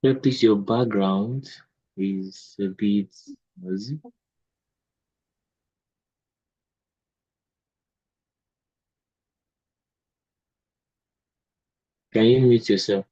Yeah, please, your background is a bit noisy. Can you mute yourself?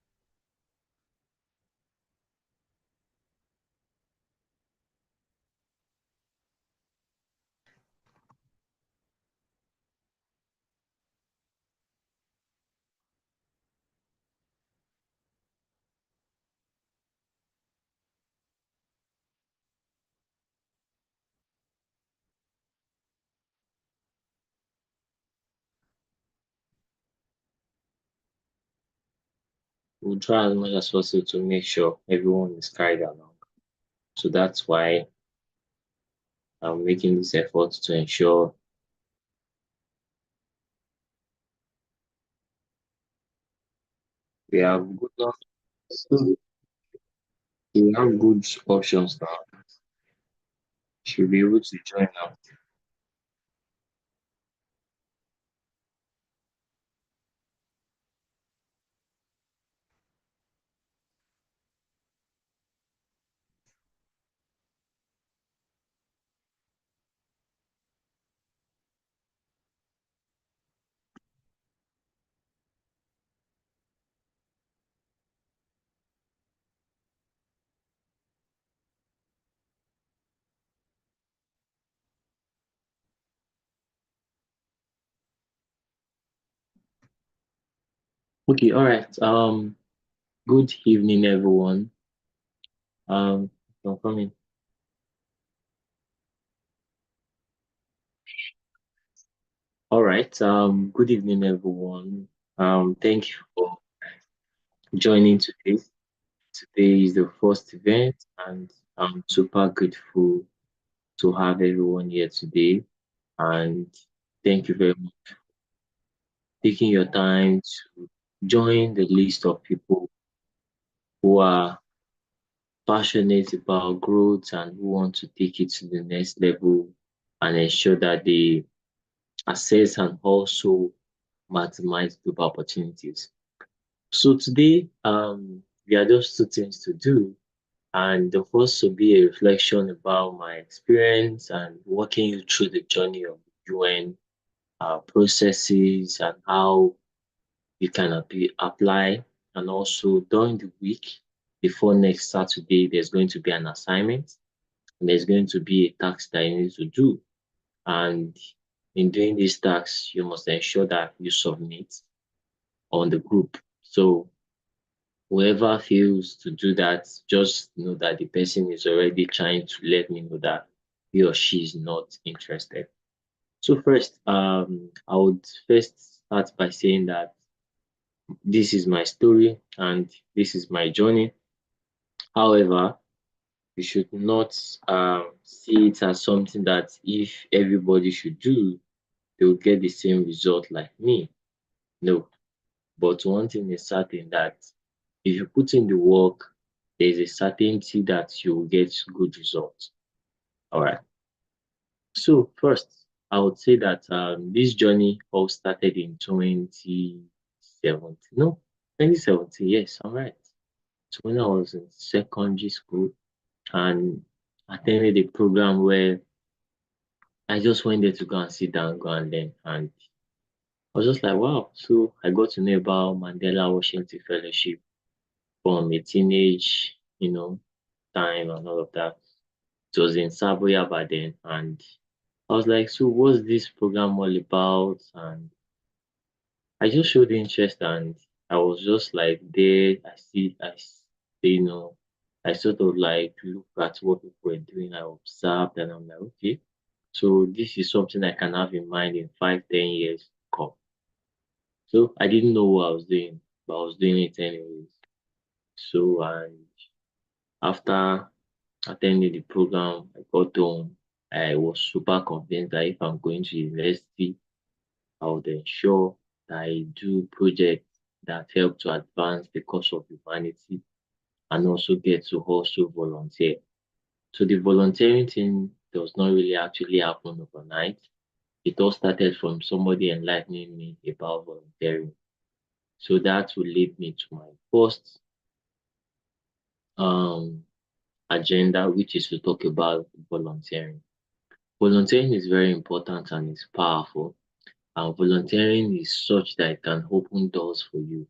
We'll try as much as possible to make sure everyone is carried along. So that's why I'm making this effort to ensure we have good options now. Should be able to join now. Okay, all right. Good evening, everyone. I'm coming. All right. Good evening, everyone. Thank you for joining today. Today is the first event, and I'm super grateful to have everyone here today. And thank you very much for taking your time to join the list of people who are passionate about growth and who want to take it to the next level and ensure that they assess and also maximize global opportunities. So today, we are just two things to do. And the first will be a reflection about my experience and walking you through the journey of UN processes and how you can apply. And also during the week, before next Saturday, there's going to be an assignment and there's going to be a task that you need to do. And in doing these tasks, you must ensure that you submit on the group. So whoever fails to do that, just know that the person is already trying to let me know that he or she is not interested. So first, I would first start by saying that this is my story and this is my journey. However, you should not see it as something that if everybody should do, they will get the same result like me. No, but one thing is certain that if you put in the work, there is a certainty that you will get good results. All right. So first, I would say that this journey all started in 2017. No, 2017. Yes, I'm right. So when I was in secondary school and attended a program where I just went there to go and sit down, go and learn, and I was just like, wow. So I got to know about Mandela Washington Fellowship from a teenage, time and all of that. It was in Saboya by then, and I was like, so what's this program all about? And I just showed interest, and I was just like there. I sort of like look at what people were doing. I observed, and I'm like, okay, so this is something I can have in mind in 5, 10 years to come. So I didn't know what I was doing, but I was doing it anyways. So and after attending the program, I got home. I was super convinced that if I'm going to university, I would ensure that I do projects that help to advance the cause of humanity and also get to also volunteer. So the volunteering thing does not really actually happen overnight. It all started from somebody enlightening me about volunteering. So that will lead me to my first um, agenda, which is to talk about volunteering. Volunteering is very important and it's powerful. And volunteering is such that it can open doors for you.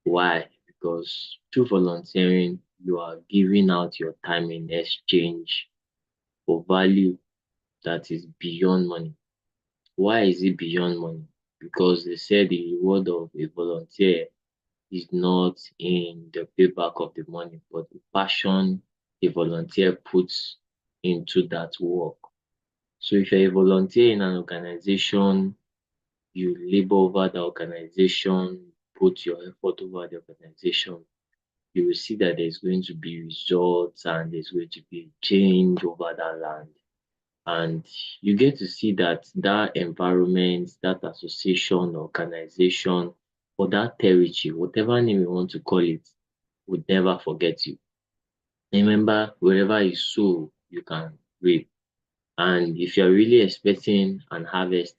Why? Because through volunteering, you are giving out your time in exchange for value that is beyond money. Why is it beyond money? Because they said the reward of a volunteer is not in the payback of the money, but the passion the volunteer puts into that work. So if you're a volunteer in an organization, you labor over the organization, put your effort over the organization, you will see that there's going to be results and there's going to be change over that land. And you get to see that that environment, that association, organization, or that territory, whatever name you want to call it, would never forget you. Remember, wherever you sow, you can reap. And if you're really expecting an harvest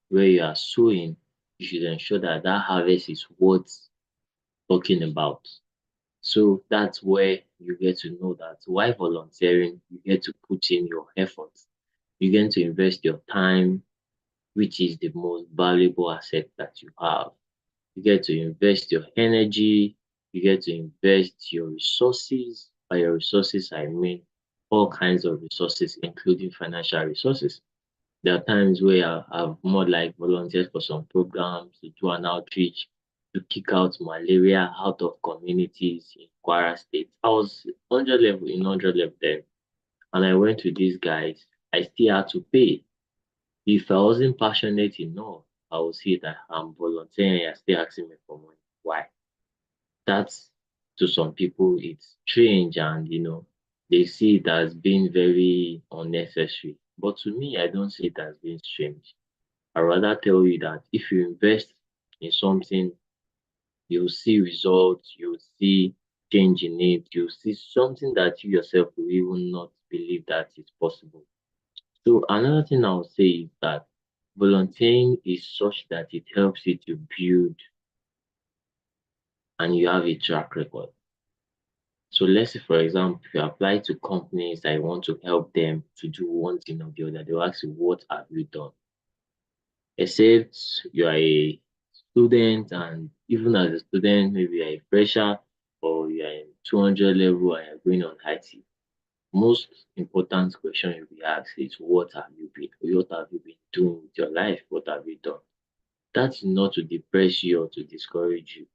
where you are sowing, you should ensure that that harvest is worth talking about. So that's where you get to know that while volunteering, you get to put in your efforts. You get to invest your time, which is the most valuable asset that you have. You get to invest your energy, you get to invest your resources. By your resources, I mean all kinds of resources, including financial resources. There are times where I've more like volunteered for some programs to do an outreach to kick out malaria out of communities in Kwara State. I was 100 level in 100 level then, and I went to these guys. I still had to pay. If I wasn't passionate enough, I would see that I'm volunteering and still asking me for money. Why? That's to some people it's strange and they see it as being very unnecessary. But to me, I don't see it as being strange. I rather tell you that if you invest in something, you'll see results, you'll see change in it, you'll see something that you yourself will even not believe that is possible. So another thing I'll say is that volunteering is such that it helps you to build and you have a track record. So let's say, for example, if you apply to companies that want to help them to do one thing or the other, they'll ask you, what have you done? Except you are a student, and even as a student, maybe you're a fresher or you're in 200 level and you're going on IT. Most important question you'll be asked is, what have you been doing with your life? What have you done? That's not to depress you or to discourage you.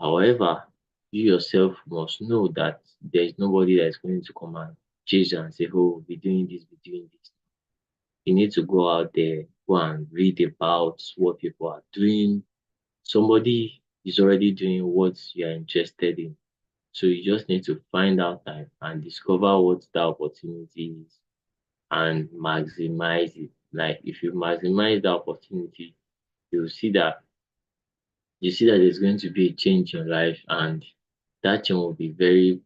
However, you yourself must know that there's nobody that's going to come and chase you and say, oh, be doing this, be doing this. You need to go out there, go and read about what people are doing. Somebody is already doing what you are interested in. So you just need to find out time and discover what the opportunity is and maximize it. Like if you maximize the opportunity, you'll see that there's going to be a change in your life and that change will be very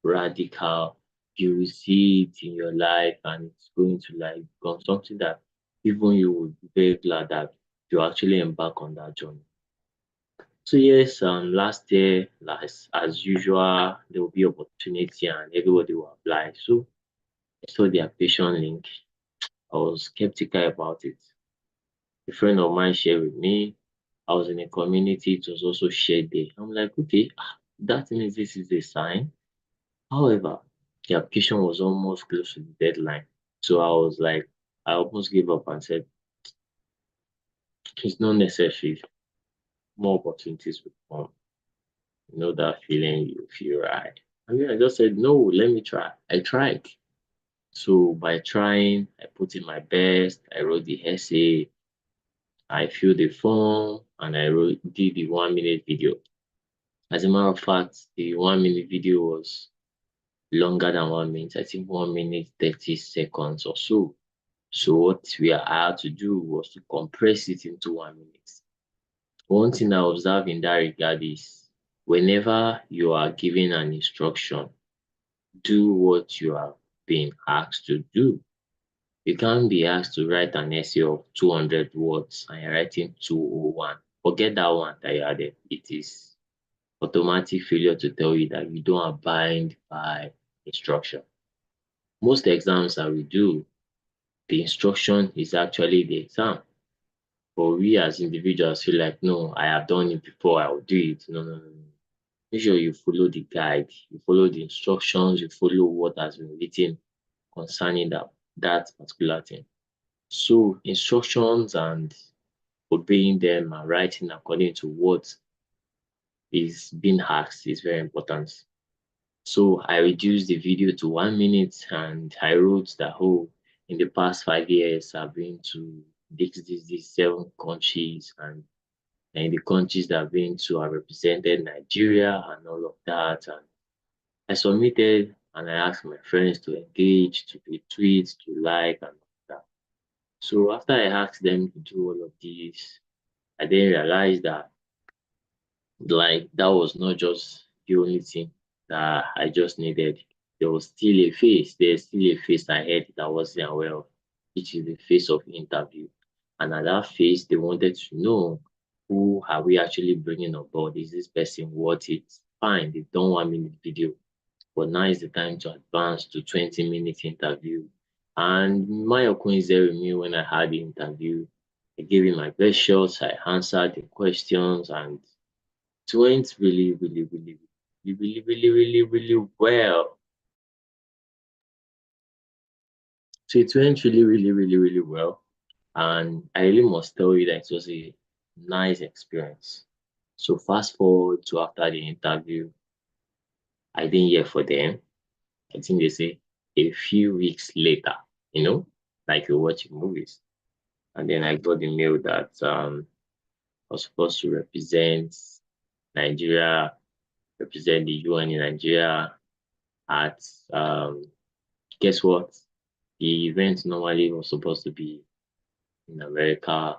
radical. You will see it in your life and it's going to like become something that even you will be very glad that you actually embark on that journey. So yes, last year, as usual, there will be opportunity and everybody will apply. So I saw the application link. I was skeptical about it. A friend of mine shared with me. I was in a community, it was also shared there. I'm like, okay, that means this is a sign. However, the application was almost close to the deadline. So I was like, I almost gave up and said, it's not necessary. More opportunities will come. You know that feeling you feel right. I mean, I just said, no, let me try. I tried. So by trying, I put in my best. I wrote the essay, I filled the form, and did the 1 minute video. As a matter of fact, the 1 minute video was longer than 1 minute. I think 1 minute 30 seconds or so. So what we are had to do was to compress it into 1 minute. One thing I observe in that regard is whenever you are given an instruction, do what you are being asked to do. You can't be asked to write an essay of 200 words and you're writing 201. Forget that one that you added. It is automatic failure to tell you that you don't abide by instruction. Most exams that we do, the instruction is actually the exam. But we as individuals feel like, no, I have done it before, I will do it. No, no, no, no. Make sure you follow the guide, you follow the instructions, you follow what has been written concerning that particular thing. So instructions and obeying them and writing according to what is being asked is very important. So I reduced the video to 1 minute and I wrote that, oh, in the past 5 years, I've been to these 7 countries, and in the countries that I've been to, I represented Nigeria and all of that. And I submitted and I asked my friends to engage, to retweet, to like, and all that. So after I asked them to do all of this, I then realized that like that was not just the only thing that I just needed. There was still a phase. There's still a phase ahead that I wasn't aware of, which is the phase of interview. And at that phase, they wanted to know who are we actually bringing on board? Is this person worth it? Fine, they've done 1 minute video, but now is the time to advance to 20-minute interview. And my coincided with me when I had the interview. I gave it my best shots. I answered the questions, and it went really, really, really, really, really, really, really, really well. So it went really, really, really, really well. And I really must tell you that it was a nice experience. So fast forward to after the interview, I didn't hear for them. I think they say a few weeks later, you know, like you're watching movies. And then I got the mail that I was supposed to represent Nigeria, represent the UN in Nigeria at guess what? The event normally was supposed to be in America,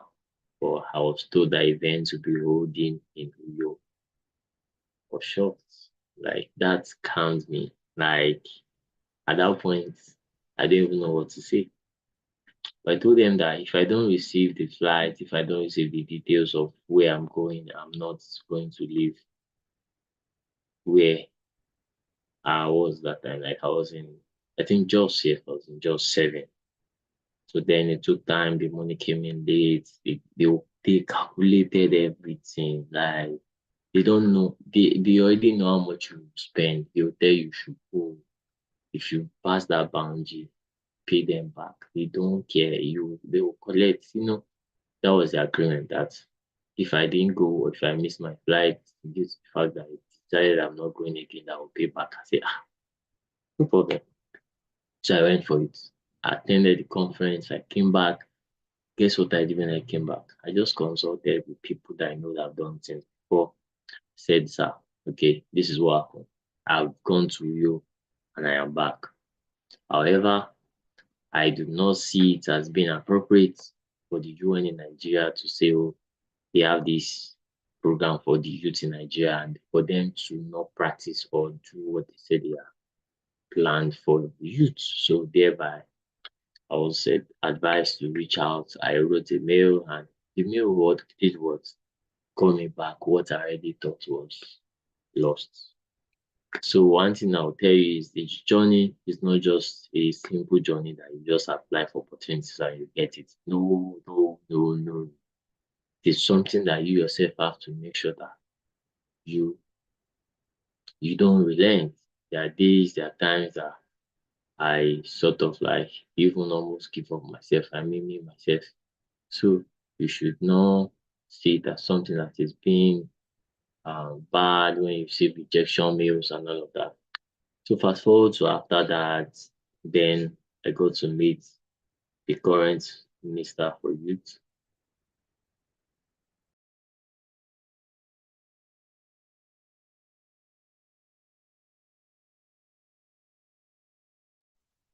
but I was told that event would be holding in New York. For sure, like that calmed me. Like at that point, I didn't even know what to say. But I told them that if I don't receive the flight, if I don't receive the details of where I'm going, I'm not going to leave where I was that time. Like I was in, I think just here, I was in just 7. So then it took time. The money came in late. They calculated everything. Like they don't know. They already know how much you spend. They'll tell you should go. If you pass that boundary, pay them back. They don't care. They will collect. That was the agreement that if I didn't go or if I missed my flight, due to the fact that I decided I'm not going again, I will pay back. I said, no problem. So I went for it. I attended the conference. I came back. Guess what I did when I came back? I just consulted with people that I know that have done things before. Said, sir, okay, this is what happened. I've gone to you and I am back. However, I do not see it as being appropriate for the UN in Nigeria to say, oh, they have this program for the youth in Nigeria and for them to not practice or do what they said they are planned for the youth. So thereby, I was advised to reach out. I wrote a mail and the mail what did was call me back what I already thought was lost. So one thing I'll tell you is the journey is not just a simple journey that you just apply for opportunities and you get it. No, no, no, no. It's something that you yourself have to make sure that you you don't relent. There are days, there are times that I sort of like even almost give up myself. I mean me myself. So you should not see it as something that is being bad when you see rejection mails and all of that. So fast forward to after that, then I got to meet the current minister for youth.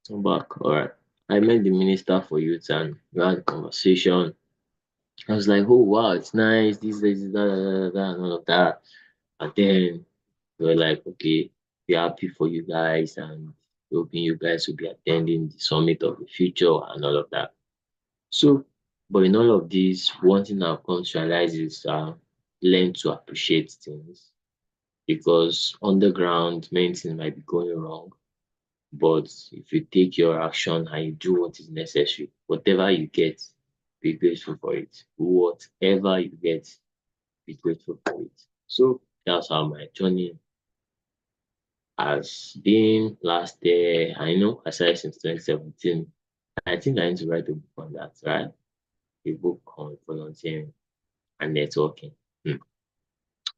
I'm back. All right. I met the minister for youth and we had a conversation. I was like, oh wow, it's nice, this, that, and all of that. And then we were like, okay, we're happy for you guys and hoping you guys will be attending the summit of the future and all of that. So, but in all of this, one thing I've come to realize is learn to appreciate things because on the ground, many things might be going wrong. But if you take your action and you do what is necessary, whatever you get, be grateful for it. Whatever you get, be grateful for it. So that's how my journey has been last year. I know I started since 2017. I think I need to write a book on that, right? A book on volunteering and networking. Hmm.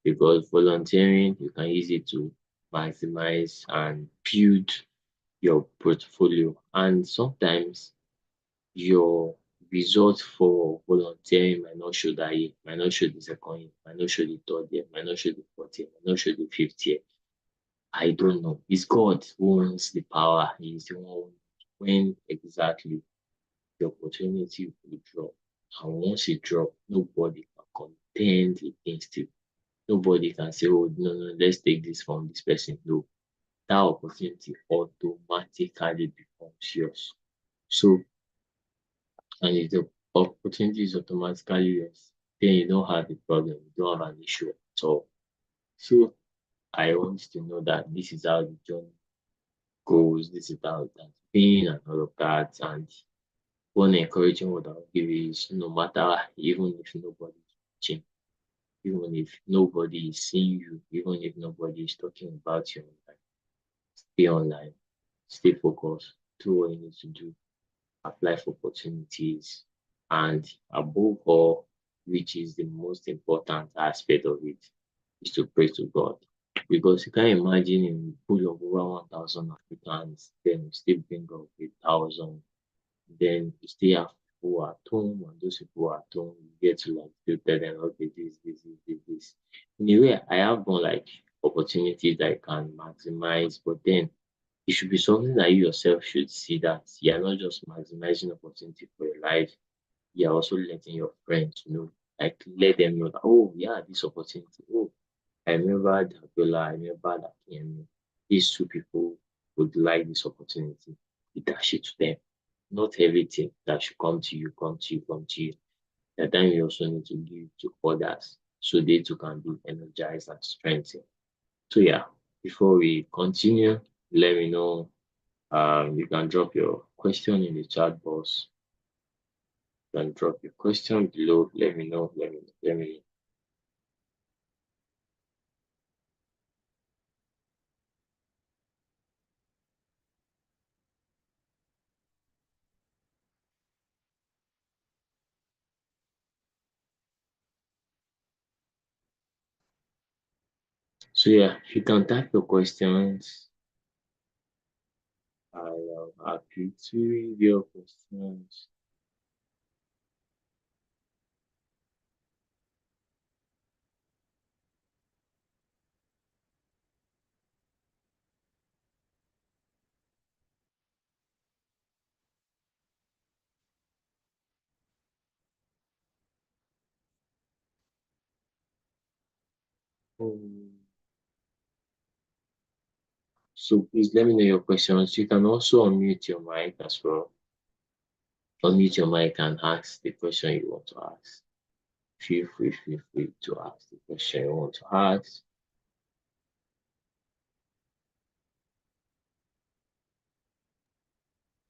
Because volunteering, you can use it to maximize and build your portfolio. And sometimes your result for volunteering might not show that year, might not show the second year, might not show the third year, might not show the fourth year, might not show the fifth year. I don't know. It's God who owns the power. He's the one when exactly the opportunity will drop. And once it drops, nobody can contend against it. Nobody can say, oh, no, no, let's take this from this person. No, that opportunity automatically becomes yours. So, and if the opportunity is automatically yours, then you don't have a problem. You don't have an issue at all. So, I want you to know that this is how the journey goes. This is how it has been and all of that. And one encouraging word I'll give is no matter, even if nobody is watching, even if nobody is seeing you, even if nobody is talking about you online, stay online, stay focused, do what you need to do, apply for opportunities, and above all, which is the most important aspect of it, is to pray to God. Because you can't imagine in a pool of over 1,000 Africans, then you still bring up 1,000, then you still have people at home, and those people at home, you get to like filter them, okay, this. In a way, I have more like opportunities that I can maximize, but then it should be something that you yourself should see that you're not just maximizing opportunity for your life, you're also letting your friends know, like let them know that, oh yeah, this opportunity. Oh, I remember Dabiola, I remember that these two people would like this opportunity. Attach it to them. Not everything that should come to you, come to you, come to you. That time you also need to give to others so they too can be energized and strengthened. So yeah, before we continue, let me know. You can drop your question in the chat box. You can drop your question below. Let me know. Let me. So yeah, if you can type your questions, I am happy to read your questions. Um, so please let me know your questions. You can also unmute your mic as well. Unmute your mic and ask the question you want to ask. Feel free to ask the question you want to ask.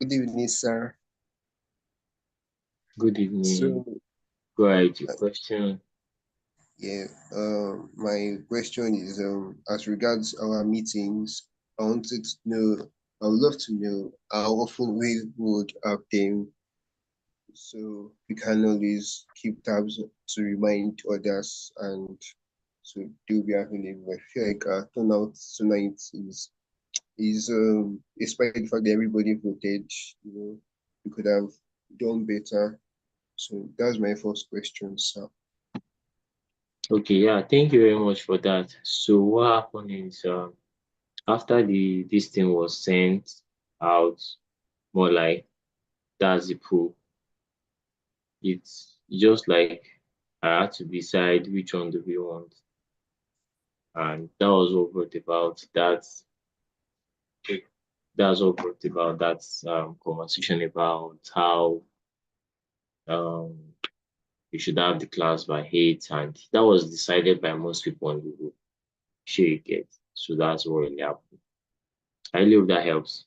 Good evening, sir. Good evening. So, Go ahead, your uh, question. yeah, my question is as regards our meetings, I wanted to know, I would love to know how often we would have them so we can always keep tabs to remind others and so they'll be available. I feel like our turnout tonight is despite the fact that everybody voted, we could have done better. So that's my first question, sir. Okay, yeah, thank you very much for that. So what happened is after the this thing was sent out, more like that's the proof. It's just like I had to decide which one do we want, and that was what brought about that that's what brought about that conversation about how um you should have the class by 8, and that was decided by most people on the group. Sure you get. So that's what really happened. I really hope that helps.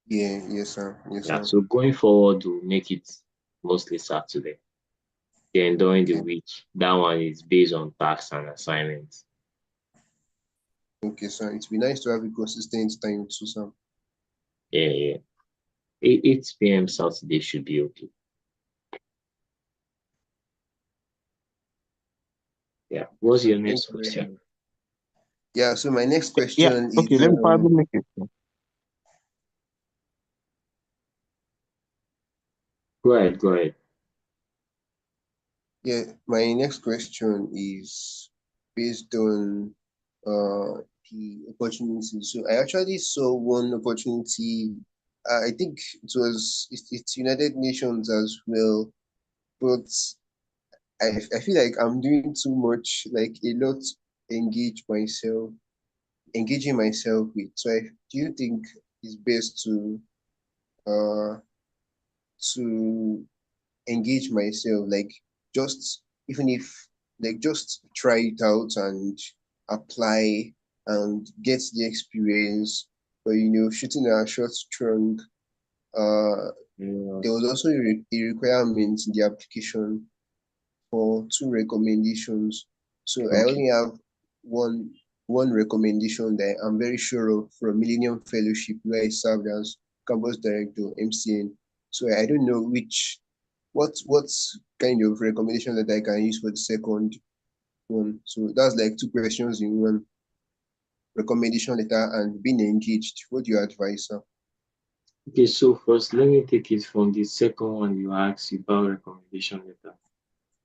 Yeah, yes, sir. Yes, Yeah. sir. So going forward, we'll make it mostly Saturday. Then during the Okay. week, that one is based on tasks and assignments. Okay, sir. It'd be nice to have a consistent time too, sir. Yeah, yeah. 8 p.m. Saturday should be okay. Yeah. What's your Thank next you very question? much. Yeah, so my next Yeah, question okay, is let me probably make it. Go ahead, go ahead. yeah, my next question is based on the opportunity. So I actually saw one opportunity. I think it's United Nations as well, but I feel like I'm doing too much, like a lot engage myself, engaging myself with. So do you think it's best uh to engage myself, like just even if like just try it out and apply and get the experience, but shooting a short strong, uh Yeah, there was also a requirement in the application for two recommendations. So I okay. only have one one recommendation that I'm very sure of from Millennium Fellowship, where I served as campus director, MCN. So I don't know what kind of recommendation that I can use for the second one. So that's like two questions in one: recommendation letter and being engaged. What do you advise, sir? Okay, so first, let me take it from the second one you asked about recommendation letter.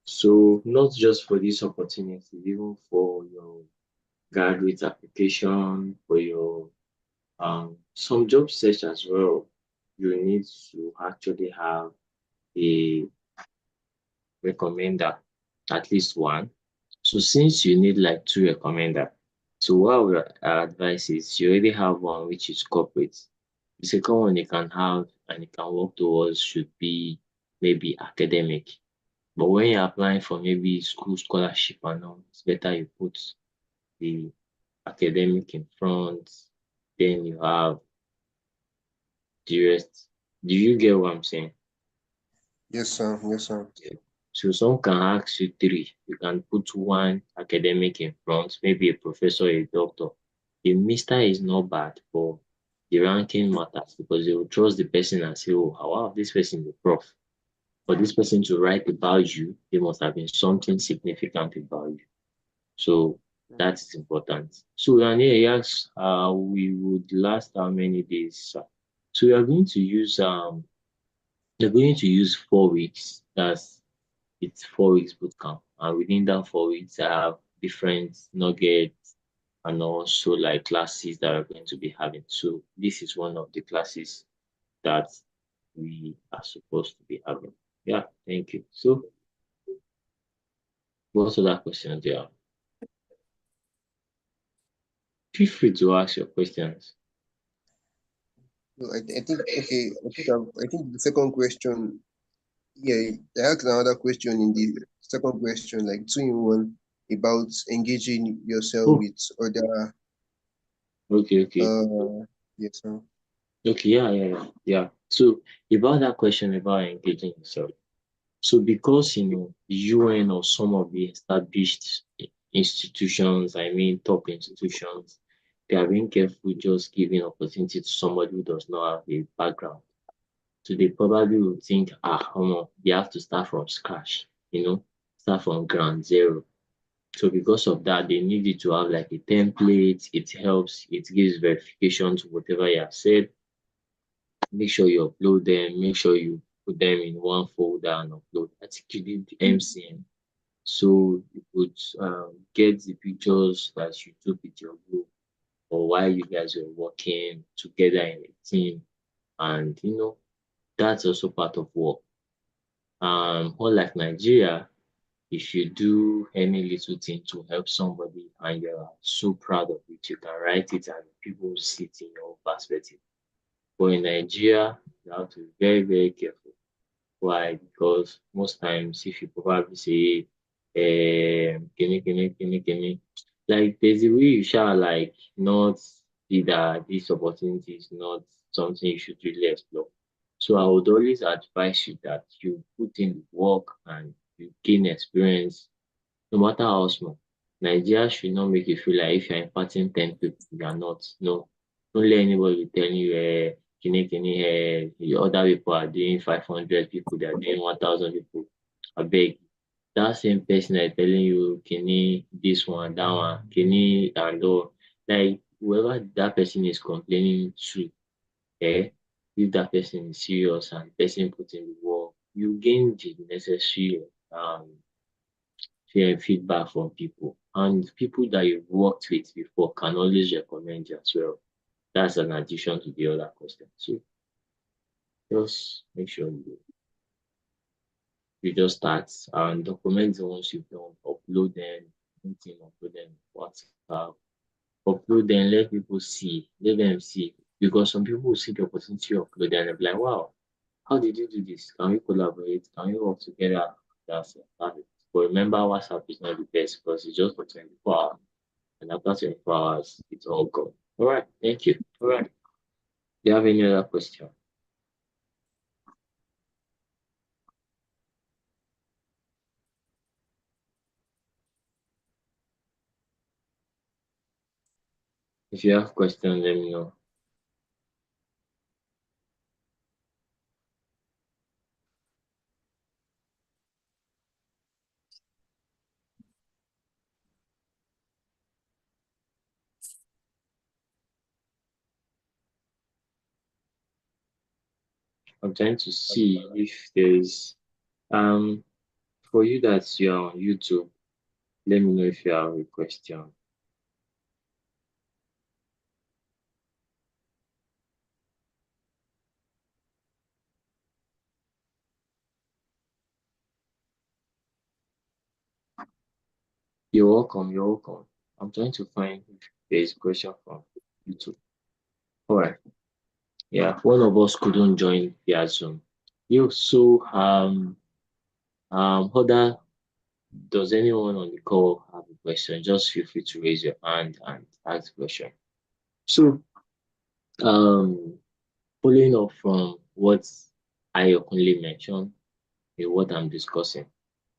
So, not just for this opportunity, even for your graduate application, for your some job search as well, you need to actually have a recommender, at least one. So since you need like two recommender, so what I would advise is you already have one which is corporate. The second one you can have and you can work towards should be maybe academic. But when you're applying for maybe school scholarship and all, it's better you put the academic in front, then you have the rest. Do you get what I'm saying? Yes, sir. Yes, sir. Yeah. So some can ask you three. You can put one academic in front, maybe a professor, a doctor. The mister is not bad, but the ranking matters because they will trust the person and say, oh, wow, this person is a prof. For this person to write about you, there must have been something significant about you. So that is important. So and here he asks, we would last how many days? So we are going to use they're going to use 4 weeks. It's 4 weeks bootcamp, and within that 4 weeks, I have different nuggets and also like classes that we're going to be having. So this is one of the classes that we are supposed to be having. Yeah, thank you. So what other questions do you have? Feel free to ask your questions. So I think okay. I think the second question. Yeah, I asked another question in the second question, like two in one, about engaging yourself Oh, with other. okay, okay. Yes, sir. Okay, yeah, yeah, yeah. Yeah. So about that question about engaging yourself. So because the UN or some of the established institutions, I mean top institutions, they are being careful just giving opportunity to somebody who does not have a background. So they probably will think, they have to start from scratch, start from ground zero. So because of that, they need you to have like a template. It helps, it gives verification to whatever you have said. Make sure you upload them, make sure you put them in one folder and upload, particularly the MCN. So you could get the pictures that you took with your group or while you guys were working together in a team. And that's also part of work. Unlike Nigeria, if you do any little thing to help somebody and you're so proud of it, you can write it and people will see it in your perspective. But in Nigeria, you have to be very, very careful. Why? Because most times if you probably say kini, like there's a way you shall like not see that this opportunity is not something you should really explore. So I would always advise you that you put in the work and you gain experience no matter how small. Nigeria should not make you feel like if you're imparting 10 people, you are not. No. Don't let anybody tell you, the other people are doing 500 people, they are doing 1,000 people. I beg. That same person is telling you, Kini, this one, that one, Kini, and all. Like, whoever that person is complaining to, eh, if that person is serious and person put in the work, you gain the necessary um feedback from people. And people that you've worked with before can always recommend you as well. That's an addition to the other question. So just make sure you just start and document the ones you've done, upload them, LinkedIn, upload them, WhatsApp, upload them, let people see, let them see. Because some people will see the opportunity to upload and they'll be like, wow, how did you do this? Can we collaborate? Can we work together? That's it. But remember, WhatsApp is not the best because it's just for 24 hours. And after 24 hours, it's all gone. All right. Thank you. All right. Do you have any other question? If you have questions, let me know. I'm trying to see if there's um for you that you're on YouTube, let me know if you have a question. You're welcome. You're welcome. I'm trying to find if there's a question from YouTube. All right. Yeah, one of us couldn't join via Zoom. You so other does anyone on the call have a question? Just feel free to raise your hand and ask the question. So um following up from what Ayokunle mentioned, what I'm discussing.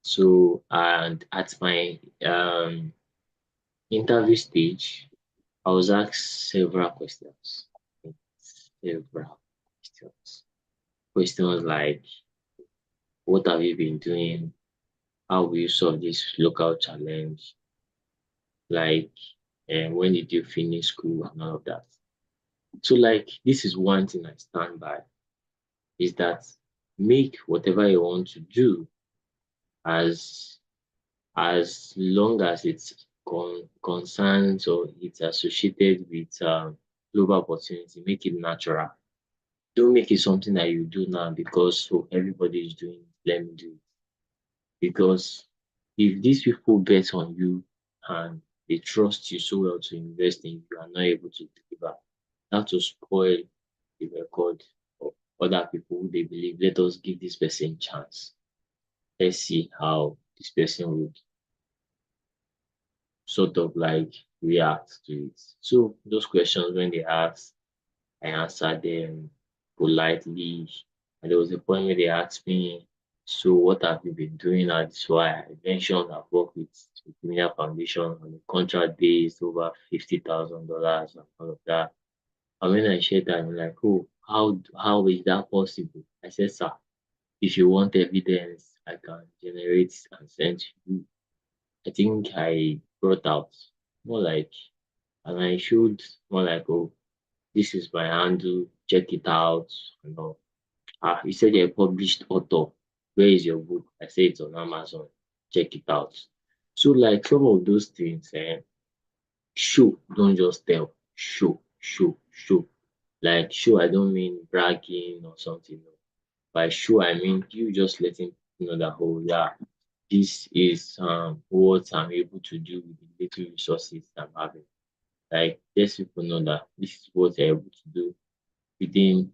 So and at my interview stage, I was asked several questions. Several questions. Questions like what have you been doing? How will you solve this local challenge? Like, and when did you finish school and all of that? So, like, this is one thing I stand by is that make whatever you want to do as long as it's concerns or it's associated with global opportunity, make it natural. Don't make it something that you do now because so everybody is doing it, let me do it. Because if these people bet on you and they trust you so well to invest in you, you are not able to deliver, that will spoil the record of other people who they believe, let us give this person chance. Let's see how this person would sort of like react to it. So those questions when they ask, I answered them politely. And there was a point where they asked me, so what have you been doing? That's why I mentioned I've worked with Media Foundation on a contract based over $50,000 and all of that. And when I shared that, I'm like, oh, how is that possible? I said, sir, if you want evidence, I can generate and send to you. I think I brought out more like, and I showed more like, oh, this is my handle, check it out. You know, he said you're a published author. Where is your book? I say it's on Amazon. Check it out. So, like some of those things, show, don't just tell. Show, show, show. Like show, I don't mean bragging or something. No. By show, I mean you just letting people know that oh yeah, this is what I'm able to do with the little resources I'm having. Like let people know that this is what they're able to do within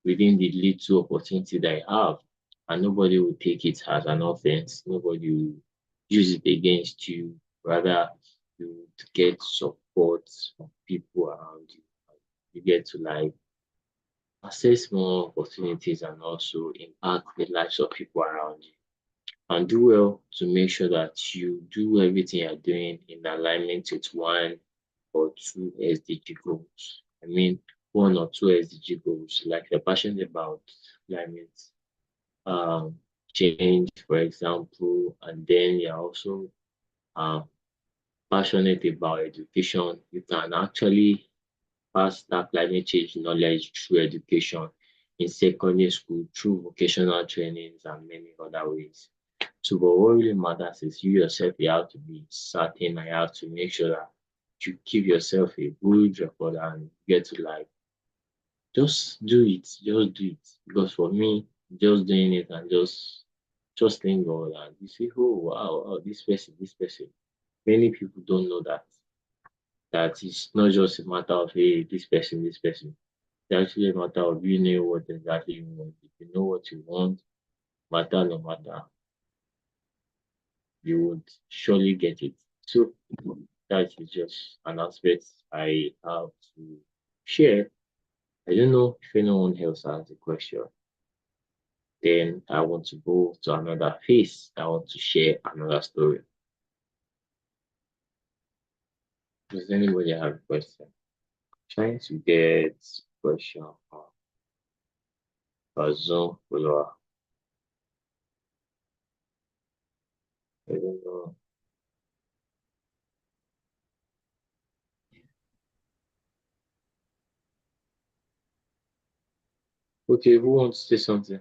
within the little opportunity that I have. And nobody will take it as an offense. Nobody will use it against you. Rather, you would get support from people around you. You get to like access more opportunities and also impact the lives of people around you. And do well to make sure that you do everything you're doing in alignment with one or two SDG goals. I mean, one or two SDG goals, like you're passionate about climate um, change, for example, and then you're also um, passionate about education. You can actually pass that climate change knowledge through education in secondary school, through vocational trainings, and many other ways. So, but what really matters is you yourself, you have to be certain and you have to make sure that you give yourself a good record and get to like just do it. Because for me, just doing it and just thank God and you say, oh wow, oh, this person. Many people don't know that it's not just a matter of hey, this person. It's actually a matter of you know what exactly you want. If you know what you want, matter no matter, you would surely get it. So that is just an aspect I have to share. I don't know if anyone else has a question. Then I want to go to another phase. I want to share another story. Does anybody have a question? Trying to get question from a Zoom follower. I don't know. Okay, who wants to say something?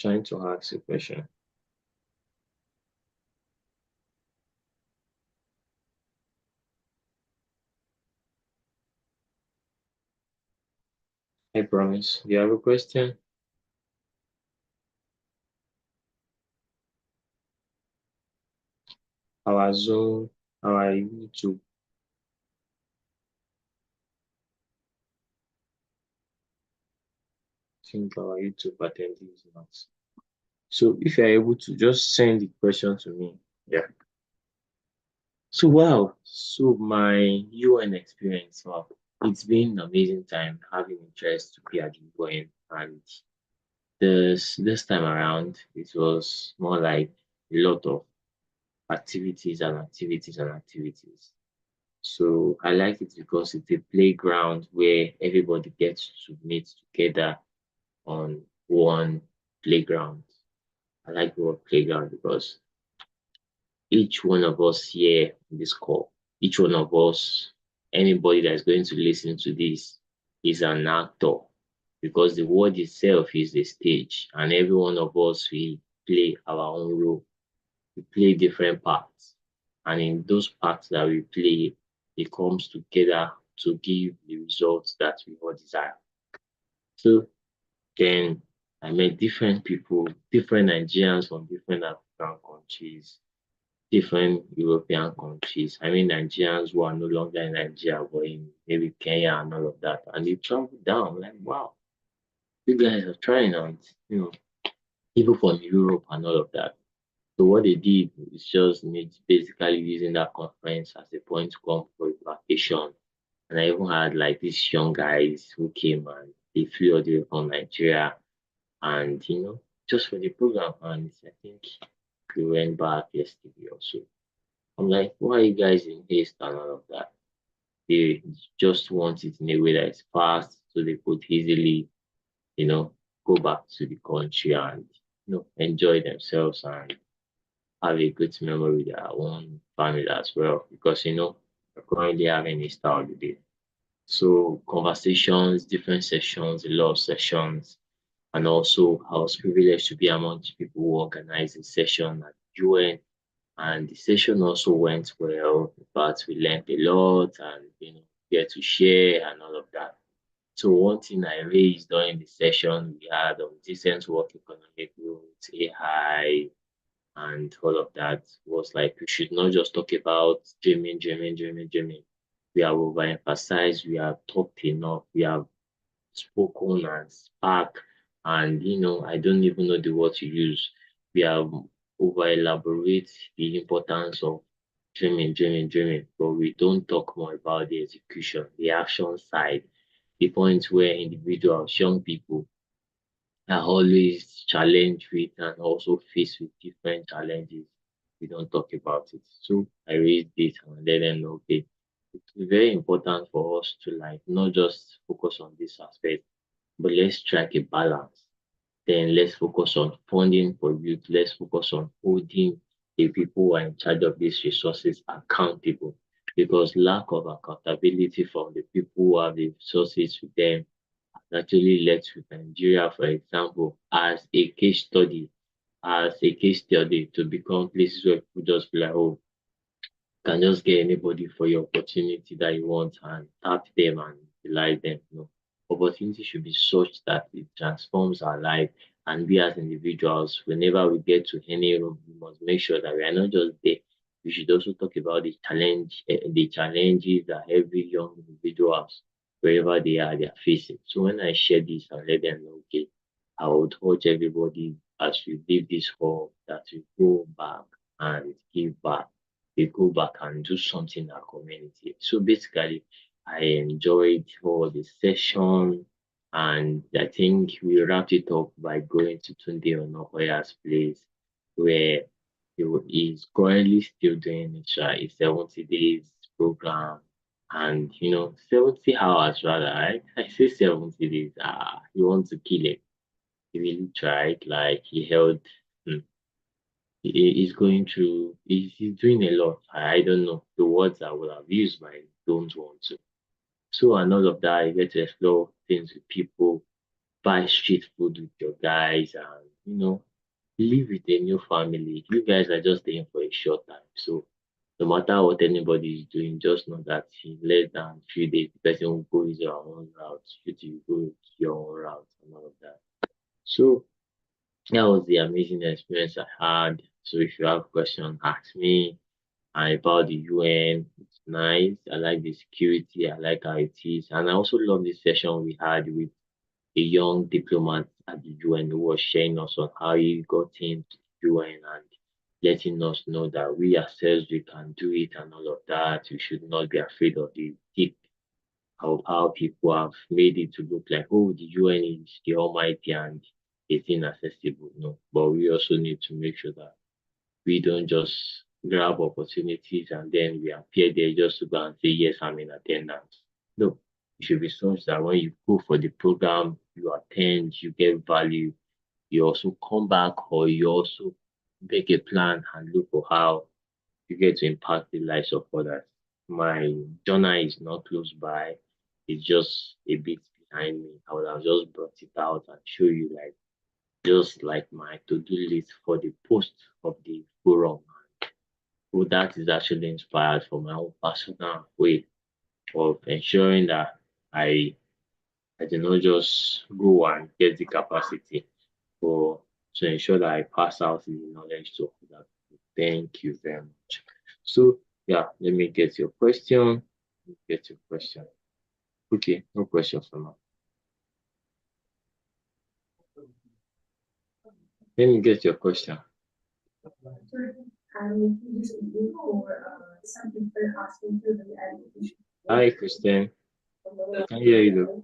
Trying to ask a question. I promise. Do you have a question? Our Zoom, our YouTube, I think our YouTube attendees not. So if you're able to just send the question to me. Yeah. So wow. So my UN experience, wow. It's been an amazing time having interest to be at the UN and this time around it was more like a lot of activities and activities and activities. So I like it because it's a playground where everybody gets to meet together on one playground. I like the word playground because each one of us here in this call, each one of us, anybody that's going to listen to this is an actor because the word itself is the stage, and every one of us we play our own role. We play different parts, and in those parts that we play, it comes together to give the results that we all desire. So then I met different people, different Nigerians from different African countries, different European countries. I mean, Nigerians who are no longer in Nigeria, but in maybe Kenya and all of that. And they travel down, like, wow, you guys are trying, and people from Europe and all of that. So what they did is just basically using that conference as a point to come for a vacation. And I even had like these young guys who came and they flew all the way from Nigeria and just for the program. And I think they went back yesterday or so. I'm like, why are you guys in haste and all of that? They just want it in a way that is fast so they could easily, you know, go back to the country and enjoy themselves and have a good memory with their own family as well. Because we're currently having a Easter holiday. So conversations, different sessions, a lot of sessions. And also I was privileged to be among the people who organized the session at UN. And the session also went well, but we learned a lot and get to share and all of that. So one thing I raised during the session we had on decent work economic growth, AI, and all of that was like we should not just talk about dreaming, dreaming, dreaming, dreaming. We have overemphasized, we have talked enough, we have spoken and spark, and I don't even know the word to use. We have over elaborate the importance of dreaming, dreaming, dreaming, but we don't talk more about the execution, the action side, the point where individuals, young people are always challenged with and also faced with different challenges. We don't talk about it. So I raised it and let them know, okay, it's very important for us to like not just focus on this aspect, but let's strike a balance. Then let's focus on funding for youth. Let's focus on holding the people who are in charge of these resources accountable. Because lack of accountability from the people who have the resources with them actually led to Nigeria, for example, as a case study to become places where people just be like, oh, can just get anybody for your opportunity that you want and tap them and utilize them. Opportunity should be such that it transforms our life. And we as individuals, whenever we get to any room, we must make sure that we are not just there. We should also talk about the challenges that every young individuals, wherever they are facing. So when I share this and let them know, okay, I would urge everybody as we leave this hall that we go back and give back, we go back and do something in our community. So basically, I enjoyed all the session, and I think we wrapped it up by going to Tunde Onokoya's place, where is currently still doing a 70 days program, and 70 hours rather. I say 70 days. He wants to kill it. He really tried. Like he held. hmm, he's going through, he's doing a lot. I don't know the words I would have used, but I don't want to. So, and all of that, you get to explore things with people, buy street food with your guys, and live with a new family. You guys are just staying for a short time. So, no matter what anybody is doing, just know that in less than 3 days, the person will go his own route, you too go your own route, and all of that. So, that was the amazing experience I had. So if you have questions, ask me. And about the UN, it's nice. I like the security. I like how it is. And I also love the session we had with a young diplomat at the UN who was sharing us on how he got into the UN and letting us know that we ourselves, we can do it and all of that. We should not be afraid of the deep of how people have made it to look like, oh, the UN is the almighty and it's inaccessible. No, but we also need to make sure that we don't just grab opportunities and then we appear there just to go and say, yes, I'm in attendance. No, it should be such that when you go for the program, you attend, you get value, you also come back or you also make a plan and look for how you get to impact the lives of others. My journal is not close by, it's just a bit behind me. I would have just brought it out and show you like just like my to-do list for the post of the forum. So that is actually inspired from my own personal way of ensuring that I I do not just go and get the capacity for to ensure that I pass out the knowledge to other people. Thank you very much. So yeah, let me get your question. Let me get your question. Okay, no question for now. Let me get your question. Hi, Christian. I can hear you though.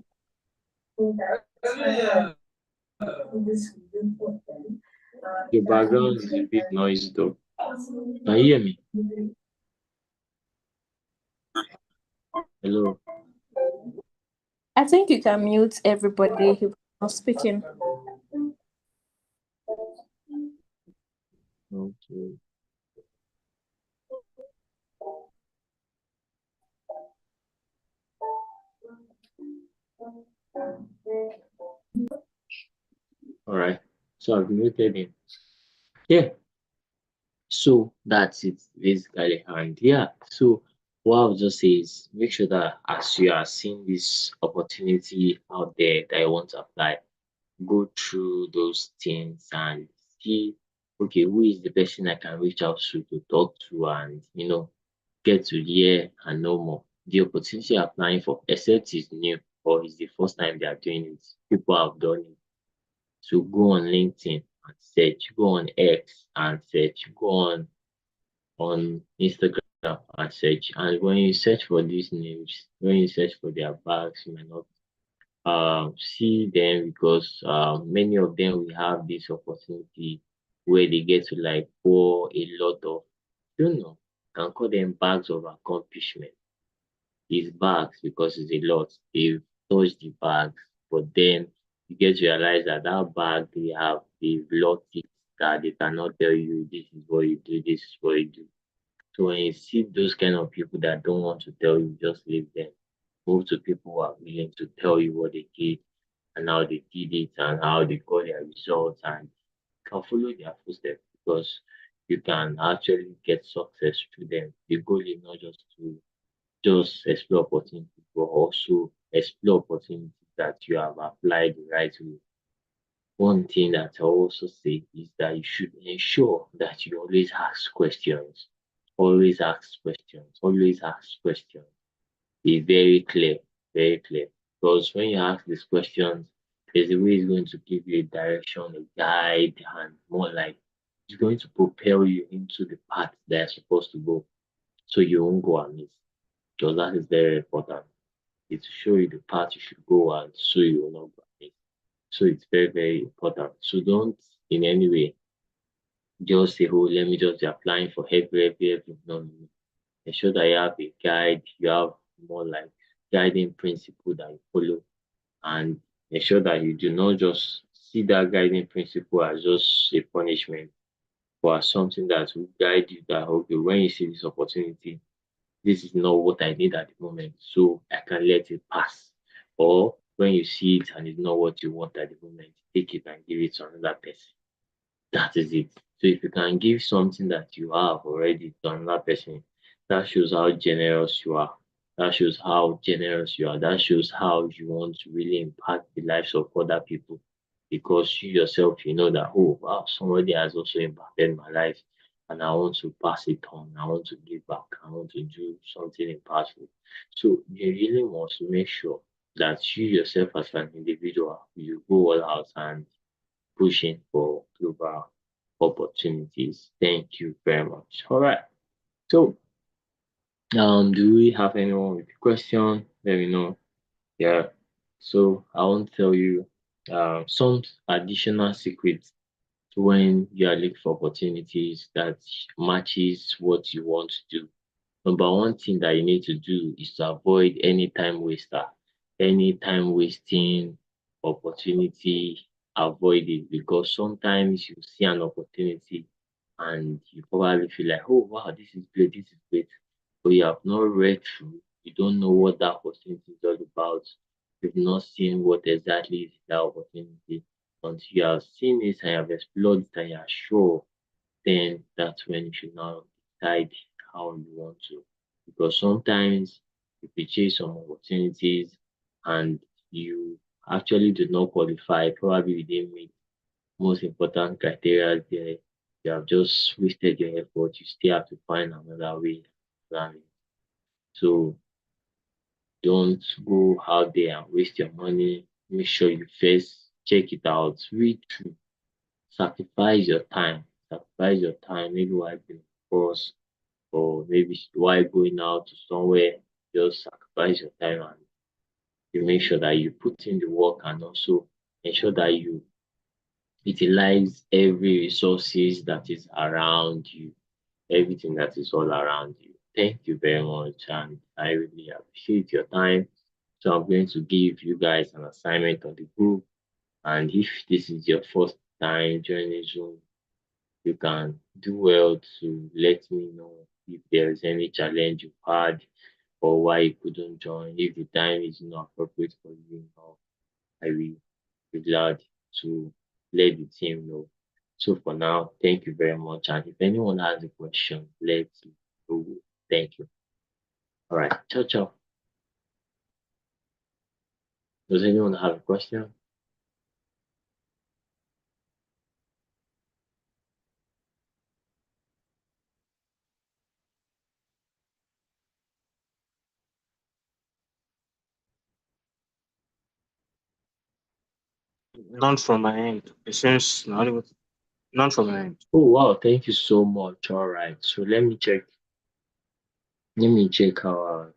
Your background is a bit noisy though. Can you hear me? Hello. I think you can mute everybody who's not speaking. Okay. All right. So I've muted him. Yeah. So that's it basically. And yeah, so what I would just say is make sure that as you are seeing this opportunity out there that you want to apply, go through those things and see, okay, who is the person I can reach out to talk to and, get to hear and know more. The opportunity you're applying for, except it's new or it's the first time they are doing it, people have done it. So go on LinkedIn and search, go on X and search, go on Instagram and search. And when you search for these names, when you search for their bags, you might not see them because many of them will have this opportunity where they get to like pour a lot of, I don't know, can call them bags of accomplishment. It's bags because it's a lot. They've touched the bags, but then you get to realize that that bag they've lost it, that they cannot tell you this is what you do, this is what you do. So when you see those kind of people that don't want to tell you, just leave them. Move to people who are willing to tell you what they did and how they did it and how they got their results and you can follow their footsteps because you can actually get success through them. The goal is not just to just explore opportunities, but also explore opportunities that you have applied the right way. One thing that I also say is that you should ensure that you always ask questions. Always ask questions. Always ask questions. Be very clear, very clear. Because when you ask these questions, there's a way it's going to give you a direction, a guide, and more like it's going to propel you into the path that you're supposed to go so you won't go amiss. Because that is very important. It's to show you the path you should go and so you will not go amiss. So it's very, very important. So don't in any way just say, oh, let me just be applying for every. No, no, no. Ensure that you have a guide, you have more like guiding principle that you follow, and ensure that you do not just see that guiding principle as just a punishment, but as something that will guide you that okay, when you see this opportunity, this is not what I need at the moment, so I can let it pass. Or when you see it and it's not what you want at the moment, take it and give it to another person. That is it. So if you can give something that you have already to another person, that shows how generous you are. That shows how generous you are. That shows how you want to really impact the lives of other people. Because you yourself, you know that, oh, wow, somebody has also impacted my life and I want to pass it on. I want to give back. I want to do something impactful. So you really want to make sure that you yourself as an individual, you go all out and pushing for global opportunities. Thank you very much. All right. So, do we have anyone with a question? Let me know. Yeah. So I want to tell you some additional secrets to when you are looking for opportunities that matches what you want to do. Number one thing that you need to do is to avoid any time waster, any time wasting opportunity, avoid it because sometimes you see an opportunity and you probably feel like, oh wow, this is great. But you have not read through, you don't know what that opportunity is all about. You've not seen what exactly is that opportunity. Until you have seen it and you have explored it and you are sure then that's when you should now decide how you want to. Because sometimes if you chase some opportunities and you actually do not qualify, probably you didn't meet most important criteria there. You have just wasted your effort. You still have to find another way around it. So don't go out there and waste your money. Make sure you first check it out, read through, sacrifice your time. Sacrifice your time, maybe while being course or maybe while going out to somewhere, just sacrifice your time and you make sure that you put in the work and also ensure that you utilize every resources that is around you, everything that is all around you. Thank you very much and I really appreciate your time. So I'm going to give you guys an assignment on the group and if this is your first time joining Zoom, you can do well to let me know if there is any challenge you've had or why you couldn't join. If the time is not appropriate for you, I will be glad to let the team know. So for now, thank you very much. And if anyone has a question, let's go. Thank you. All right. Ciao, ciao. Does anyone have a question? None from my end. It seems none from my end. Oh, wow. Thank you so much. All right. So let me check. Let me check our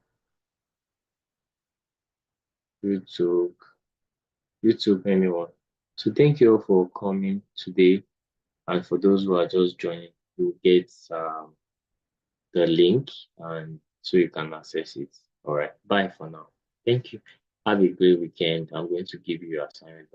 YouTube. YouTube, anyone. So thank you all for coming today. And for those who are just joining, you get the link and so you can access it. All right. Bye for now. Thank you. Have a great weekend. I'm going to give you your assignment.